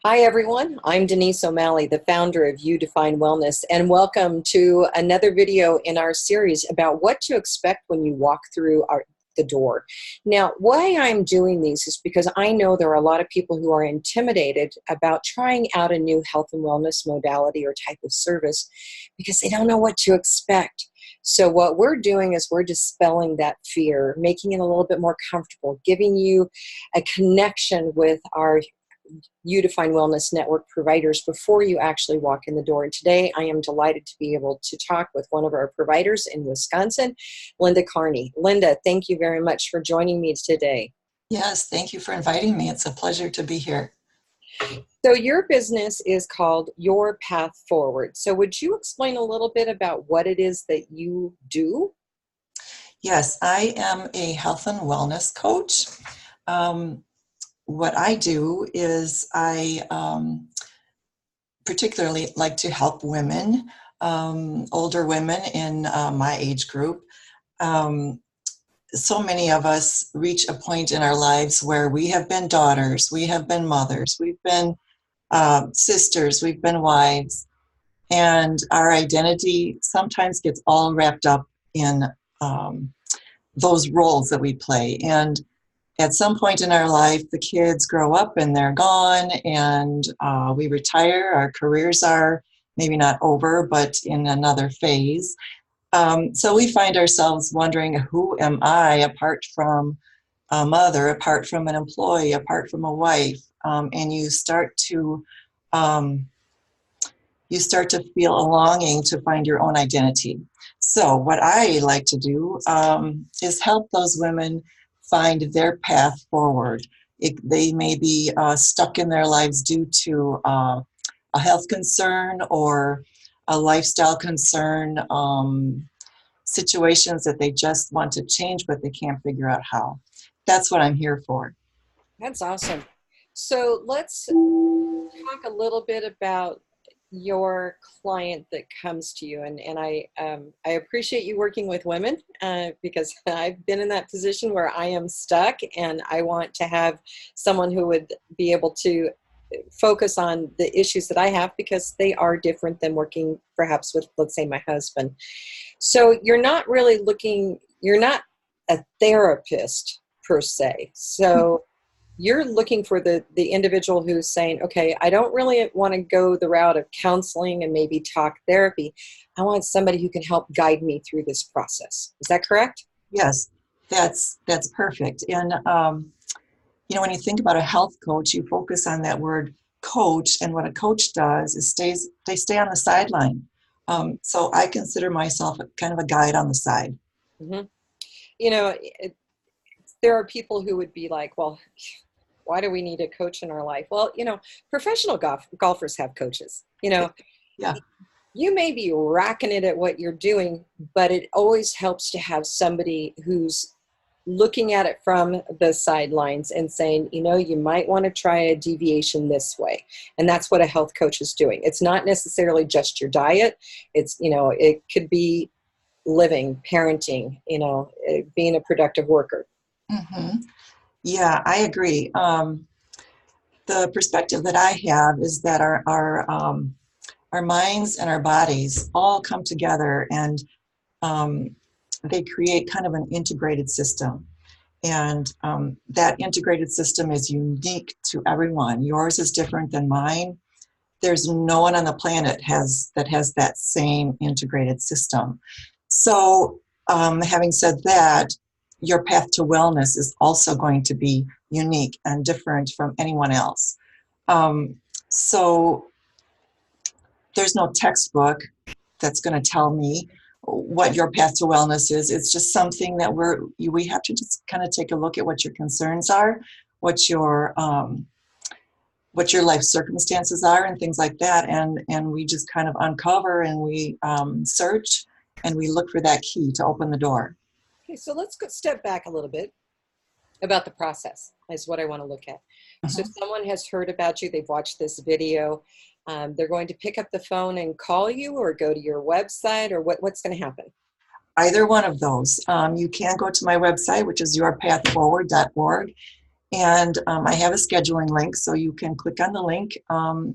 Hi, everyone. I'm Denise O'Malley, the founder of You Define Wellness, and welcome to another video in our series about what to expect when you walk through the door. Now, why I'm doing these is because I know there are a lot of people who are intimidated about trying out a new health and wellness modality or type of service because they don't know what to expect. So what we're doing is we're dispelling that fear, making it a little bit more comfortable, giving you a connection with our You Define Wellness Network providers before you actually walk in the door. And today I am delighted to be able to talk with one of our providers in Wisconsin, Linda Carney. Linda, thank you very much for joining me today. Yes, thank you for inviting me. It's a pleasure to be here. So your business is called Your Path Forward. So would you explain a little bit about what it is that you do? Yes, I am a health and wellness coach. What I do is I particularly like to help women, older women in my age group. So many of us reach a point in our lives where we have been daughters, we have been mothers, we've been sisters, we've been wives, and our identity sometimes gets all wrapped up in um, those roles that we play. And at some point in our life, the kids grow up and they're gone, and we retire. Our careers are maybe not over, but in another phase. So we find ourselves wondering, who am I apart from a mother, apart from an employee, apart from a wife? And um, you start to feel a longing to find your own identity. So what I like to do is help those women find their path forward. They may be stuck in their lives due to a health concern or a lifestyle concern, situations that they just want to change, but they can't figure out how. That's what I'm here for. That's awesome. So let's talk a little bit about your client that comes to you, and I appreciate you working with women because I've been in that position where I am stuck and I want to have someone who would be able to focus on the issues that I have because they are different than working perhaps with, let's say, my husband. So you're not a therapist per se. So you're looking for the individual who's saying, okay, I don't really want to go the route of counseling and maybe talk therapy. I want somebody who can help guide me through this process. Is that correct? Yes, that's perfect. And when you think about a health coach, you focus on that word coach, and what a coach does is they stay on the sideline. So I consider myself kind of a guide on the side. hmm You know, there are people who would be like, well, why do we need a coach in our life? Well, professional golfers have coaches. Yeah. You may be racking it at what you're doing, but it always helps to have somebody who's looking at it from the sidelines and saying, you might want to try a deviation this way. And that's what a health coach is doing. It's not necessarily just your diet. It could be living, parenting, being a productive worker. hmm Yeah, I agree. The perspective that I have is that our minds and our bodies all come together, and um, they create kind of an integrated system. And that integrated system is unique to everyone. Yours is different than mine. There's no one on the planet that has that same integrated system. So, having said that, your path to wellness is also going to be unique and different from anyone else. Um, so, there's no textbook that's going to tell me what your path to wellness is. It's just something that we have to just kind of take a look at what your concerns are, what your um, what your life circumstances are, and things like that, and we just kind of uncover, and we search, and we look for that key to open the door. Okay, so let's step back a little bit about the process is what I want to look at. So if Mhm. someone has heard about you, they've watched this video, they're going to pick up the phone and call you or go to your website, or what's going to happen? Either one of those. You can go to my website, which is yourpathforward.org, And I have a scheduling link, so you can click on the link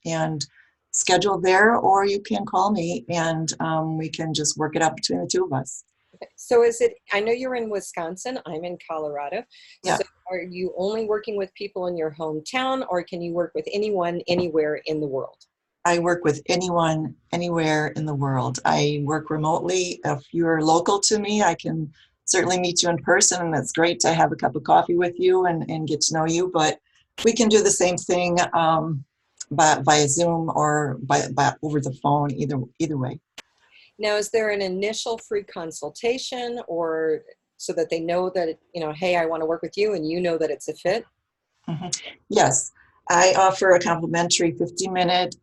and schedule there, or you can call me and we can just work it out between the two of us. Okay. So is it, I know you're in Wisconsin, I'm in Colorado. Yeah, So are you only working with people in your hometown, or can you work with anyone anywhere in the world? I work with anyone, anywhere in the world. I work remotely. If you're local to me, I can certainly meet you in person, and it's great to have a cup of coffee with you and get to know you. But we can do the same thing by via Zoom or by over the phone, either way. Now, is there an initial free consultation, or so that they know that, you know, hey, I want to work with you, and you know that it's a fit? Mhm. Yes, I offer a complimentary 50-minute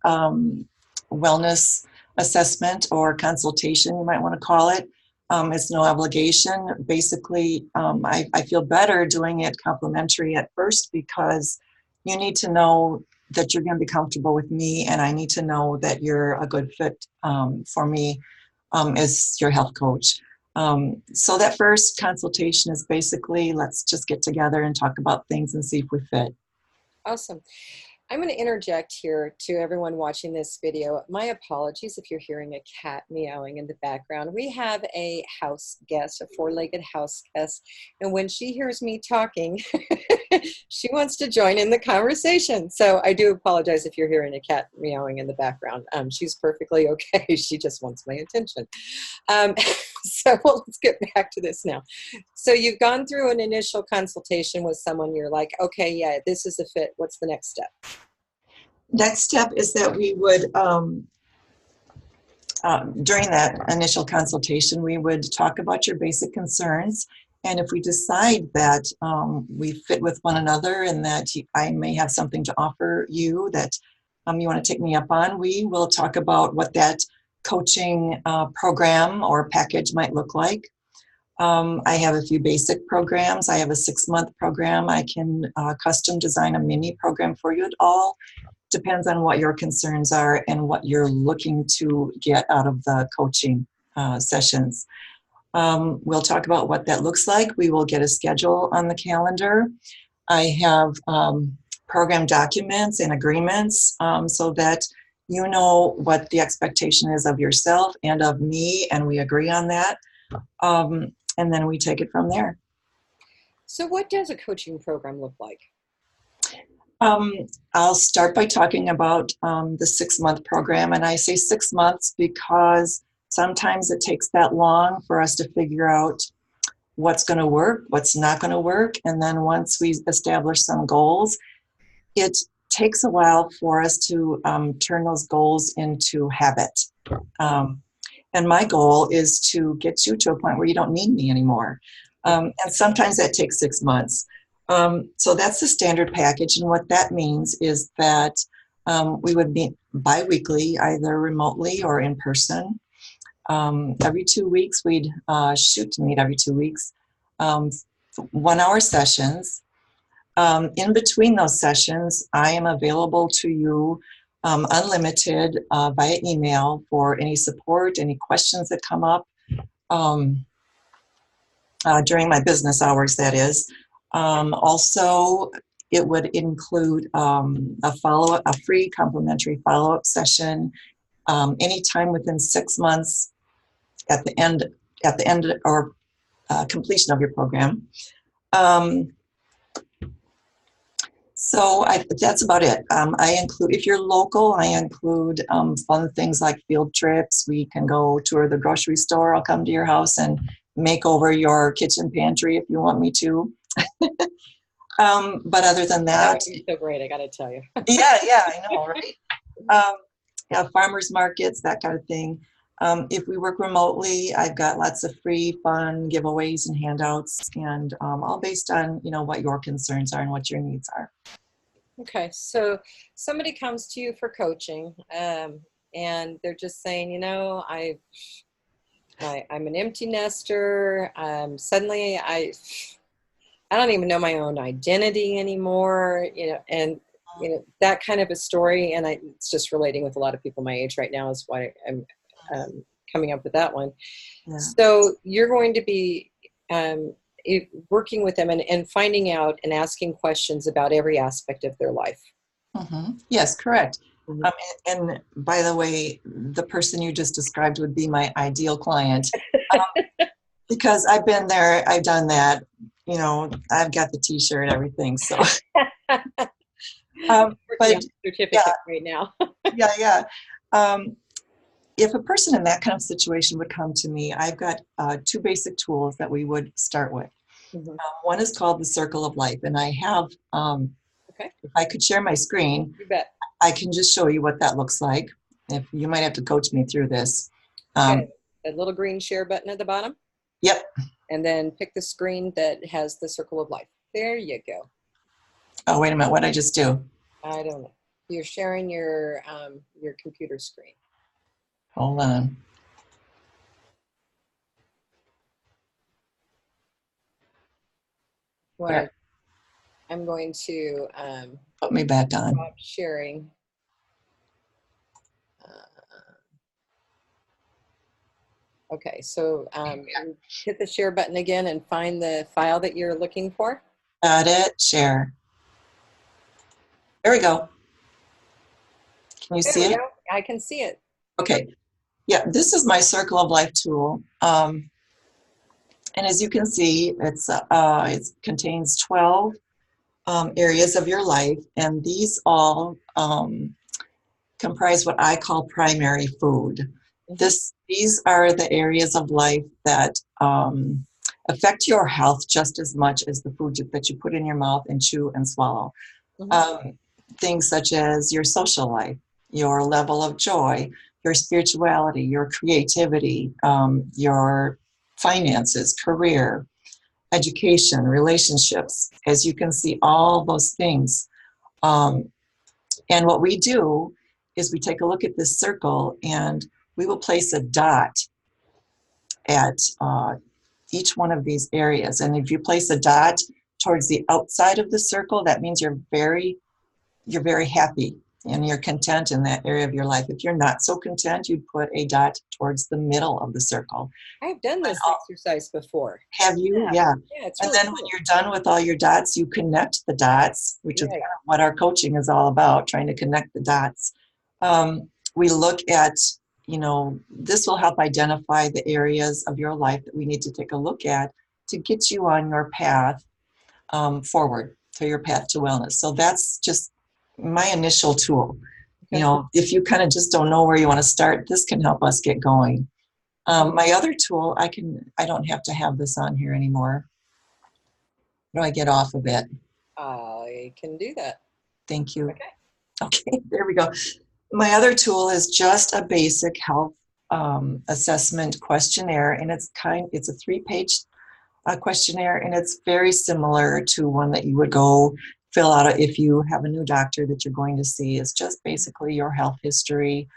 wellness assessment or consultation, you might want to call it. It's no obligation. Basically, I feel better doing it complimentary at first because you need to know that you're going to be comfortable with me, and I need to know that you're a good fit for me as your health coach. So that first consultation is basically, let's just get together and talk about things and see if we fit. Awesome. I'm going to interject here to everyone watching this video. My apologies if you're hearing a cat meowing in the background. We have a house guest, a four-legged house guest, and when she hears me talking, she wants to join in the conversation. So I do apologize if you're hearing a cat meowing in the background. She's perfectly okay. She just wants my attention. Um, so let's get back to this now. So you've gone through an initial consultation with someone. You're like, okay, yeah, this is a fit. What's the next step? Next step is that we would, during that initial consultation, we would talk about your basic concerns. And if we decide that we fit with one another and that I may have something to offer you that you want to take me up on, we will talk about what that coaching program or package might look like. I have a few basic programs. I have a 6-month program. I can custom design a mini program for you. It all depends on what your concerns are and what you're looking to get out of the coaching sessions. We'll talk about what that looks like. We will get a schedule on the calendar. I have program documents and agreements so that you know what the expectation is of yourself and of me, and we agree on that. And then we take it from there. So what does a coaching program look like? Um, I'll start by talking about the 6-month program. And I say 6 months because sometimes it takes that long for us to figure out what's going to work, what's not going to work. And then once we establish some goals, it takes a while for us to turn those goals into habit. And my goal is to get you to a point where you don't need me anymore. And sometimes that takes 6 months. So that's the standard package. And what that means is that we would meet biweekly, either remotely or in person. Every 2 weeks, we'd shoot to meet every 2 weeks, 1-hour sessions. In between those sessions, I am available to you unlimited via email for any support, any questions that come up during my business hours, that is. Also, it would include a free complimentary follow-up session anytime within 6 months at the end or completion of your program. So that's about it. I include, if you're local, I include fun things like field trips. We can go tour the grocery store. I'll come to your house and make over your kitchen pantry if you want me to. But other than That that, would be so great, I got to tell you. yeah, I know, right? Yeah, farmers markets, that kind of thing. If we work remotely, I've got lots of free, fun giveaways and handouts, and all based on what your concerns are and what your needs are. Okay, so somebody comes to you for coaching, and they're just saying, I'm an empty nester. Suddenly, I don't even know my own identity anymore. And that kind of a story. And it's just relating with a lot of people my age right now is why I'm coming up with that one. Yeah. So you're going to be working with them and finding out and asking questions about every aspect of their life. Yes, correct. Mhm. And by the way, the person you just described would be my ideal client, because I've been there, I've done that. I've got the T-shirt and everything. So, Working but on a yeah, certificate right now. yeah. Um, if a person in that kind of situation would come to me, I've got two basic tools that we would start with. Mhm. One is called the Circle of Life, and I have, Okay, if I could share my screen, you bet. I can just show you what that looks like. If you might have to coach me through this. Okay, a little green share button at the bottom, Yep. and then pick the screen that has the circle of life. There you go. Oh, wait a minute. What did I just do? I don't know. You're sharing your computer screen. Hold on. What I'm going to Put me back on. stop sharing. Okay, so hit the share button again and find the file that you're looking for. Got it. Share. There we go. Can you There see we it? go. I can see it. Okay. Yeah, this is my Circle of Life tool. And as you can see, it contains 12 areas of your life, and these all comprise what I call primary food. Mhm. These are the areas of life that affect your health just as much as the food that you put in your mouth and chew and swallow. Mhm. Um, Things such as your social life, your level of joy, your spirituality, your creativity, your finances, career, education, relationships. As you can see, all those things. Um, and what we do is we take a look at this circle and we will place a dot at each one of these areas. And if you place a dot towards the outside of the circle, that means you're very happy and you're content in that area of your life. If you're not so content, you'd put a dot towards the middle of the circle. I've done And this exercise before. have you? Yeah, Yeah. yeah, it's And really then when cool. you're done with all your dots, you connect the dots, which is kind Right. of what our coaching is all about, trying to connect the dots. We look at, this will help identify the areas of your life that we need to take a look at to get you on your path forward to your path to wellness. So that's just my initial tool. Okay. If you kind of just don't know where you want to start, this can help us get going. My other tool, I don't have to have this on here anymore. How do I get off of it? I can do that. Thank you. Okay. Okay, there we go. My other tool is just a basic health assessment questionnaire, and it's a 3-page questionnaire, and it's very similar to one that you would go fill out if you have a new doctor that you're going to see. It's just basically your health history,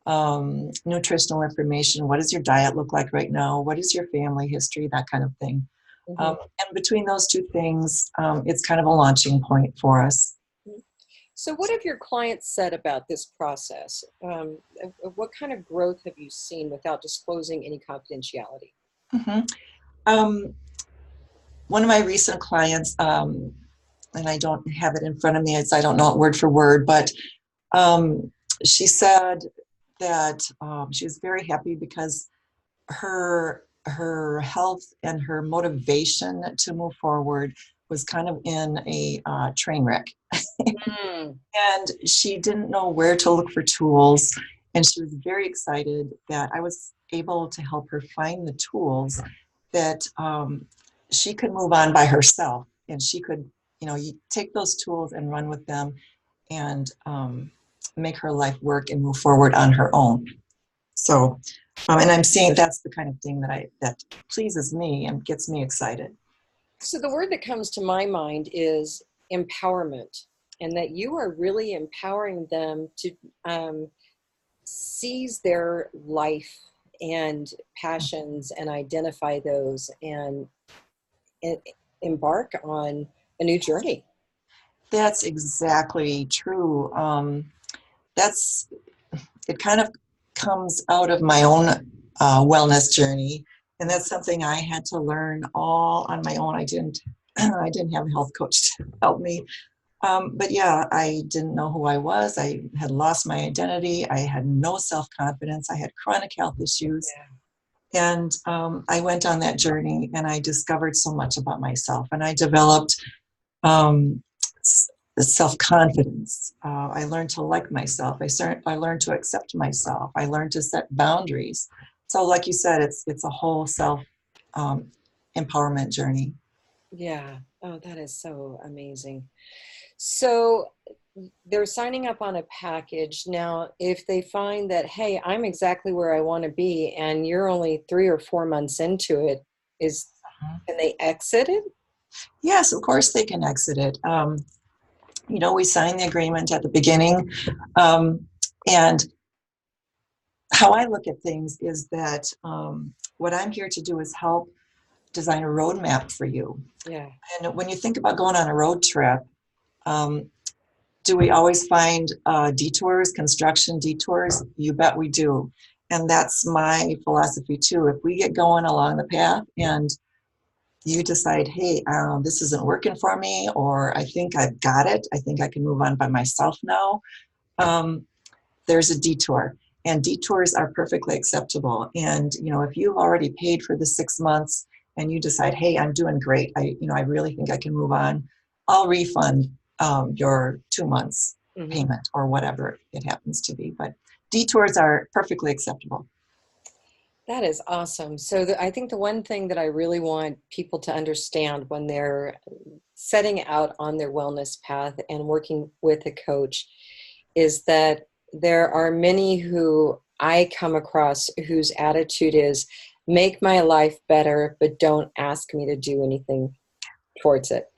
nutritional information. What does your diet look like right now? What is your family history? That kind of thing. Mhm. And between those two things, it's kind of a launching point for us. So, what have your clients said about this process? What kind of growth have you seen without disclosing any confidentiality? hmm Um, One of my recent clients, and I don't have it in front of me, I don't know it word for word, but um, she said that she was very happy because her health and her motivation to move forward was kind of in a train wreck. Mm. And she didn't know where to look for tools. And she was very excited that I was able to help her find the tools that she could move on by herself. And she could, you take those tools and run with them and make her life work and move forward on her own. So, and I'm seeing that's the kind of thing that pleases me and gets me excited. So, the word that comes to my mind is empowerment, and that you are really empowering them to seize their life and passions and identify those and embark on a new journey. That's exactly true. It kind of comes out of my own wellness journey. And that's something I had to learn all on my own. I didn't I didn't have a health coach to help me. But yeah, I didn't know who I was. I had lost my identity. I had no self-confidence. I had chronic health issues. And I went on that journey and I discovered so much about myself. And I developed um, self-confidence. I learned to like myself. I learned to accept myself. I learned to set boundaries. So like you said, it's a whole self um, empowerment journey. Yeah. Oh, that is so amazing. So they're signing up on a package. Now, if they find that, hey, I'm exactly where I want to be, and you're only 3 or 4 months into it, can they exit it? Yes, of course they can exit it. We sign the agreement at the beginning. And how I look at things is that what I'm here to do is help design a roadmap for you. Yeah. And when you think about going on a road trip, um, do we always find detours, construction detours? You bet we do. And that's my philosophy too. If we get going along the path and you decide, hey, this isn't working for me, or I think I've got it, I think I can move on by myself now, um, there's a detour. And detours are perfectly acceptable. And if you've already paid for the 6 months and you decide, hey, I'm doing great, I really think I can move on, I'll refund your 2 months Hmm. payment or whatever it happens to be. But detours are perfectly acceptable. That is awesome. So I think the one thing that I really want people to understand when they're setting out on their wellness path and working with a coach is that there are many who I come across whose attitude is make my life better, but don't ask me to do anything towards it.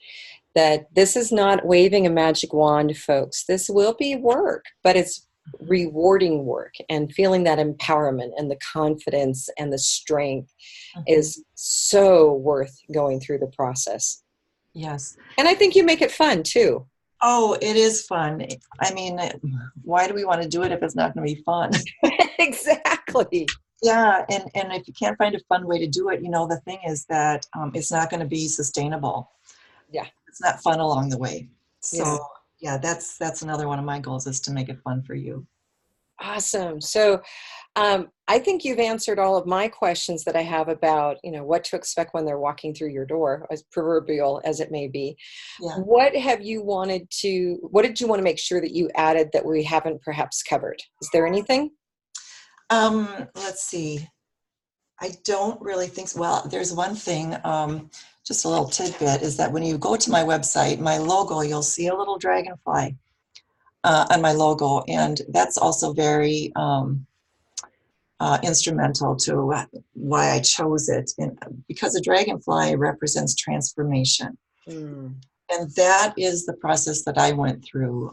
That this is not waving a magic wand, folks. This will be work, but it's rewarding work, and feeling that empowerment and the confidence and the strength Mhm. is so worth going through the process. Yes. And I think you make it fun too. Oh, it is fun. I mean, why do we want to do it if it's not going to be fun? Exactly. Yeah, and if you can't find a fun way to do it, the thing is that it's not going to be sustainable. Yeah. It's not fun along the way. Yeah. So yeah, that's another one of my goals is to make it fun for you. Awesome. So I think you've answered all of my questions that I have about, what to expect when they're walking through your door, as proverbial as it may be. Yeah. What did you want to make sure that you added that we haven't perhaps covered? Is there anything? Let's see. I don't really think so. Well, there's one thing, just a little tidbit, is that when you go to my website, my logo, you'll see a little dragonfly on my logo, and that's also very instrumental to why I chose it. And because a dragonfly represents transformation. Mm, And that is the process that I went through.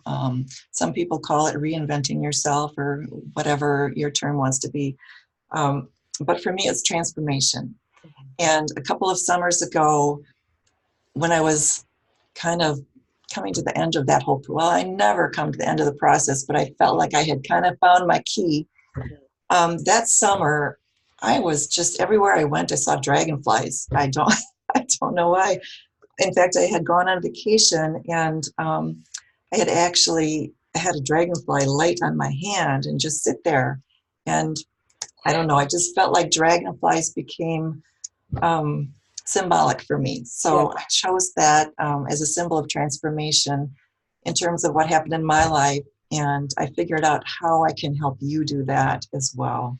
Some people call it reinventing yourself or whatever your term wants to be. Um, but for me, it's transformation. And a couple of summers ago, when I was kind of coming to the end of that well, I never come to the end of the process, but I felt like I had kind of found my key. That summer, I was just everywhere I went, I saw dragonflies. I don't know why. In fact, I had gone on vacation and I had a dragonfly light on my hand and just sit there. And I don't know, I just felt like dragonflies became um, symbolic for me. yeah. So I chose that as a symbol of transformation in terms of what happened in my life. And I figured out how I can help you do that as well.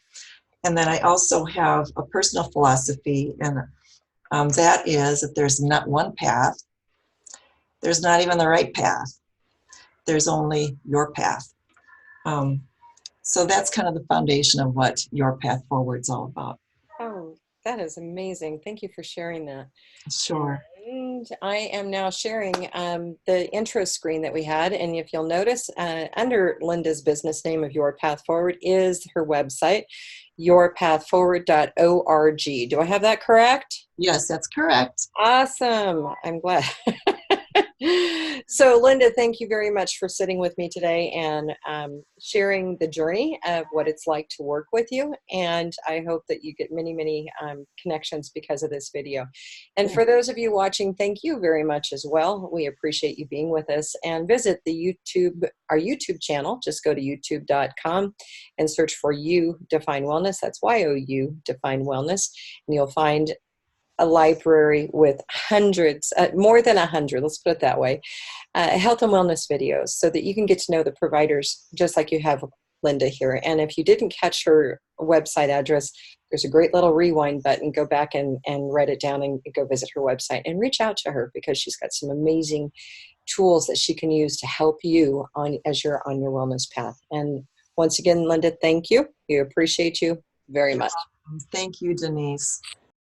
And then I also have a personal philosophy, and that is that there's not one path, there's not even the right path, there's only your path. Um, so that's kind of the foundation of what your path forward is all about. Oh, that is amazing. Thank you for sharing that. Sure. And I am now sharing the intro screen that we had. And if you'll notice, under Linda's business name of Your Path Forward is her website, yourpathforward.org. Do I have that correct? Yes, that's correct. Awesome. I'm glad. So, Linda, thank you very much for sitting with me today and sharing the journey of what it's like to work with you. And I hope that you get many, many connections because of this video. And for those of you watching, thank you very much as well. We appreciate you being with us. And visit our YouTube channel. Just go to youtube.com and search for You Define Wellness. That's YOU Define Wellness. And you'll find a library with hundreds, more than 100, let's put it that way, health and wellness videos so that you can get to know the providers just like you have Linda here. And if you didn't catch her website address, there's a great little rewind button. Go back and write it down and go visit her website and reach out to her because she's got some amazing tools that she can use to help you as you're on your wellness path. And once again, Linda, thank you. We appreciate you very much. Thank you, Denise.